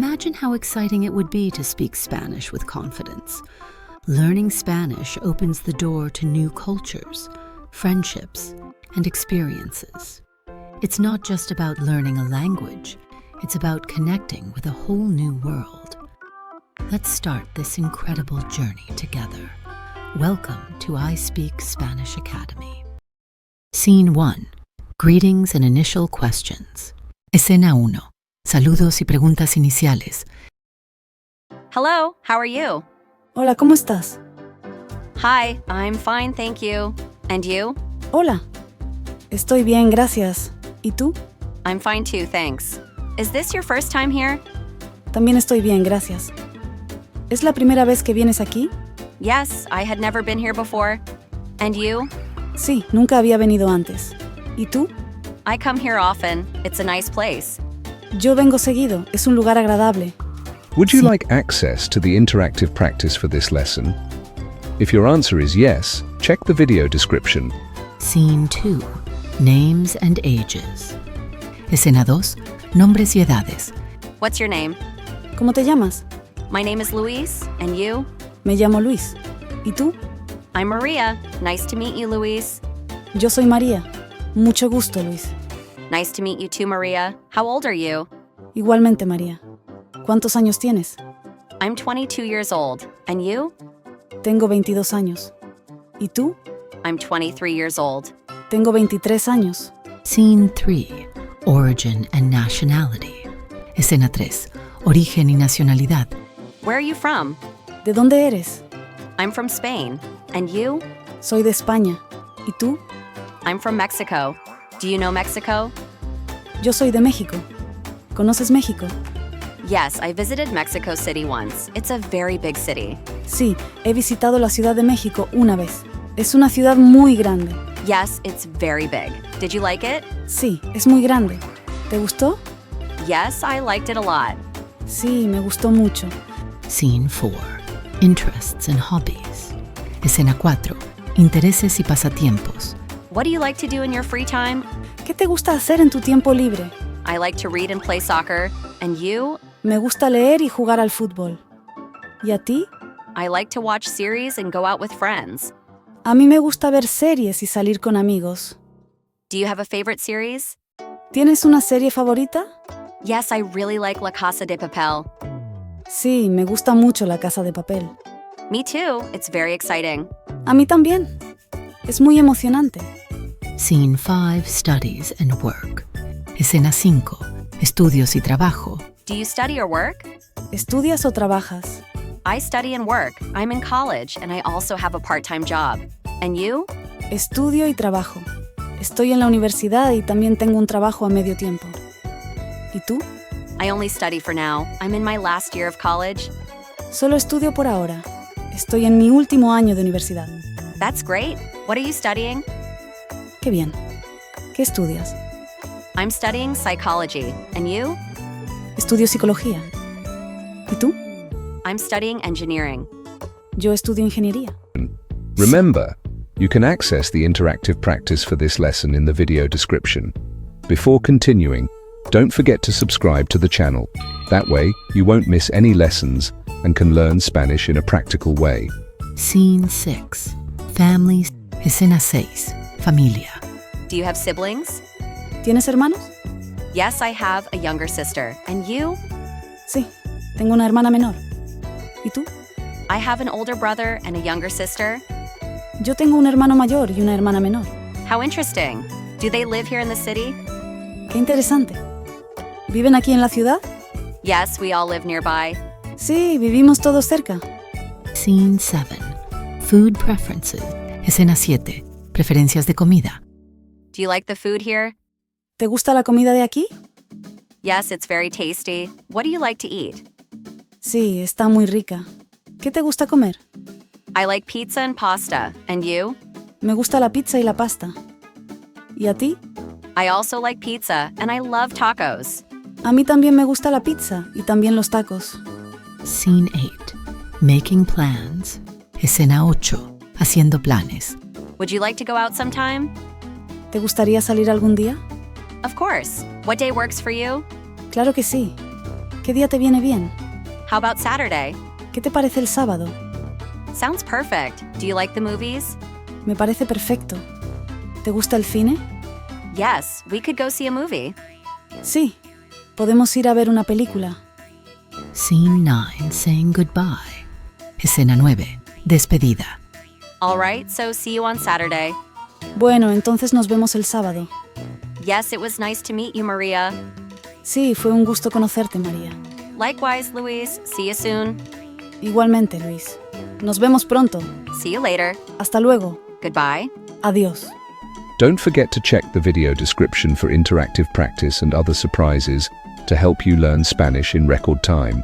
Imagine how exciting it would be to speak Spanish with confidence. Learning Spanish opens the door to new cultures, friendships, and experiences. It's not just about learning a language, it's about connecting with a whole new world. Let's start this incredible journey together. Welcome to I Speak Spanish Academy. Scene 1. Greetings and initial questions. Escena 1. Saludos y preguntas iniciales. Hello, how are you? Hola, ¿cómo estás? Hi, I'm fine, thank you. And you? Hola. Estoy bien, gracias. ¿Y tú? I'm fine too, thanks. Is this your first time here? También estoy bien, gracias. ¿Es la primera vez que vienes aquí? Yes, I had never been here before. And you? Sí, nunca había venido antes. ¿Y tú? I come here often. It's a nice place. Yo vengo seguido, es un lugar agradable. Would you like access to the interactive practice for this lesson? If your answer is yes, check the video description. Scene 2. Names and ages. Escena 2. Nombres y edades. What's your name? ¿Cómo te llamas? My name is Luis, and you? Me llamo Luis. ¿Y tú? I'm Maria. Nice to meet you, Luis. Yo soy María. Mucho gusto, Luis. Nice to meet you too, Maria. How old are you? Igualmente, María. ¿Cuántos años tienes? I'm 22 years old. And you? Tengo 22 años. ¿Y tú? I'm 23 years old. Tengo 23 años. Scene 3. Origin and nationality. Escena 3. Origen y nacionalidad. Where are you from? ¿De dónde eres? I'm from Spain. And you? Soy de España. ¿Y tú? I'm from Mexico. Do you know Mexico? Yo soy de México. ¿Conoces México? Yes, I visited Mexico City once. It's a very big city. Sí, he visitado la Ciudad de México una vez. Es una ciudad muy grande. Yes, it's very big. Did you like it? Sí, es muy grande. ¿Te gustó? Yes, I liked it a lot. Sí, me gustó mucho. Scene 4. Interests and hobbies. Escena 4. Intereses y pasatiempos. What do you like to do in your free time? ¿Qué te gusta hacer en tu tiempo libre? I like to read and play soccer. And you? Me gusta leer y jugar al fútbol. ¿Y a ti? I like to watch series and go out with friends. A mí me gusta ver series y salir con amigos. Do you have a favorite series? ¿Tienes una serie favorita? Yes, I really like La Casa de Papel. Sí, me gusta mucho La Casa de Papel. Me too. It's very exciting. A mí también. Es muy emocionante. Scene 5. Studies and work. Escena 5. Estudios y trabajo. Do you study or work? ¿Estudias o trabajas? I study and work. I'm in college, and I also have a part-time job. And you? Estudio y trabajo. Estoy en la universidad y también tengo un trabajo a medio tiempo. ¿Y tú? I only study for now. I'm in my last year of college. Solo estudio por ahora. Estoy en mi último año de universidad. That's great. What are you studying? Qué bien. ¿Qué estudias? I'm studying psychology. And you? Estudio psicología. ¿Y tú? I'm studying engineering. Yo estudio ingeniería. Remember, you can access the interactive practice for this lesson in the video description. Before continuing, don't forget to subscribe to the channel. That way, you won't miss any lessons and can learn Spanish in a practical way. Scene 6. Families. Escena 6. Familia. Do you have siblings? ¿Tienes hermanos? Yes, I have a younger sister. And you? Sí, tengo una hermana menor. ¿Y tú? I have an older brother and a younger sister. Yo tengo un hermano mayor y una hermana menor. How interesting. Do they live here in the city? Qué interesante. ¿Viven aquí en la ciudad? Yes, we all live nearby. Sí, vivimos todos cerca. Scene 7. Food preferences. Escena 7. Preferencias de comida. Do you like the food here? ¿Te gusta la comida de aquí? Yes, it's very tasty. What do you like to eat? Sí, está muy rica. ¿Qué te gusta comer? I like pizza and pasta. And you? Me gusta la pizza y la pasta. ¿Y a ti? I also like pizza, and I love tacos. A mí también me gusta la pizza y también los tacos. Scene 8. Making plans. Escena 8. Haciendo planes. Would you like to go out sometime? ¿Te gustaría salir algún día? Of course. What day works for you? Claro que sí. ¿Qué día te viene bien? How about Saturday? ¿Qué te parece el sábado? Sounds perfect. Do you like the movies? Me parece perfecto. ¿Te gusta el cine? Yes, we could go see a movie. Sí. Podemos ir a ver una película. Scene 9, saying goodbye. Escena 9, despedida. All right, so see you on Saturday. Bueno, entonces nos vemos el sábado. Yes, it was nice to meet you, Maria. Sí, fue un gusto conocerte, María. Likewise, Luis. See you soon. Igualmente, Luis. Nos vemos pronto. See you later. Hasta luego. Goodbye. Adiós. Don't forget to check the video description for interactive practice and other surprises to help you learn Spanish in record time.